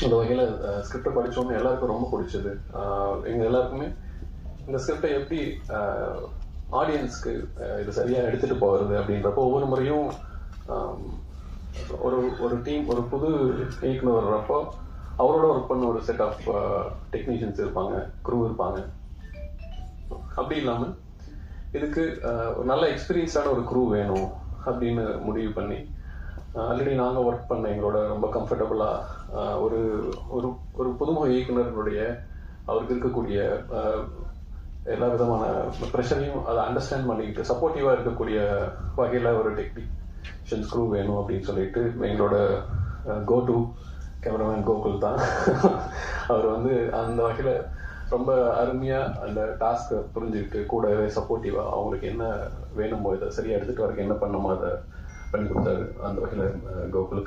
அந்த வகையில் ஸ்கிரிப்டை படித்தோன்னு எல்லாருக்கும் ரொம்ப பிடிச்சது. எங்கள் எல்லாருக்குமே இந்த ஸ்கிரிப்டை எப்படி ஆடியன்ஸ்க்கு இது சரியாக எடுத்துகிட்டு போகிறது அப்படின்றப்போ ஒவ்வொரு முறையும் ஒரு டீம், ஒரு புது இயக்குனர் வர்றப்போ அவரோட ஒர்க் பண்ண ஒரு செட் ஆஃப் டெக்னீஷியன்ஸ் இருப்பாங்க, க்ரூ இருப்பாங்க. அப்படி இல்லாமல் இதுக்கு ஒரு நல்ல எக்ஸ்பீரியன்ஸான ஒரு க்ரூ வேணும் அப்படின்னு முடிவு பண்ணி ஆல்ரெடி நாங்கள் ஒர்க் பண்ண எங்களோட ரொம்ப கம்ஃபர்டபுளாக ஒரு ஒரு ஒரு புதுமுக இயக்குனர்களுடைய அவருக்கு இருக்கக்கூடிய எல்லா விதமான ப்ரெஷரையும் அதை அண்டர்ஸ்டாண்ட் பண்ணிக்கிட்டு சப்போர்ட்டிவாக இருக்கக்கூடிய வகையில் ஒரு டெக்னீஷியன்ஸ் க்ரூ வேணும் அப்படின்னு சொல்லிட்டு எங்களோட கோ டு கேமராமேன் கோகுல் தான். அவர் வந்து அந்த வகையில் ரொம்ப அருமையாக அந்த டாஸ்க்கை புரிஞ்சுக்கிட்டு கூடவே சப்போர்ட்டிவாக அவங்களுக்கு என்ன வேணுமோ இதை சரியாக எடுத்துகிட்டு வரக்கு என்ன பண்ணுமோ அதை பண்ணி கொடுத்தாரு. அந்த வகையில் கோகுலுக்கு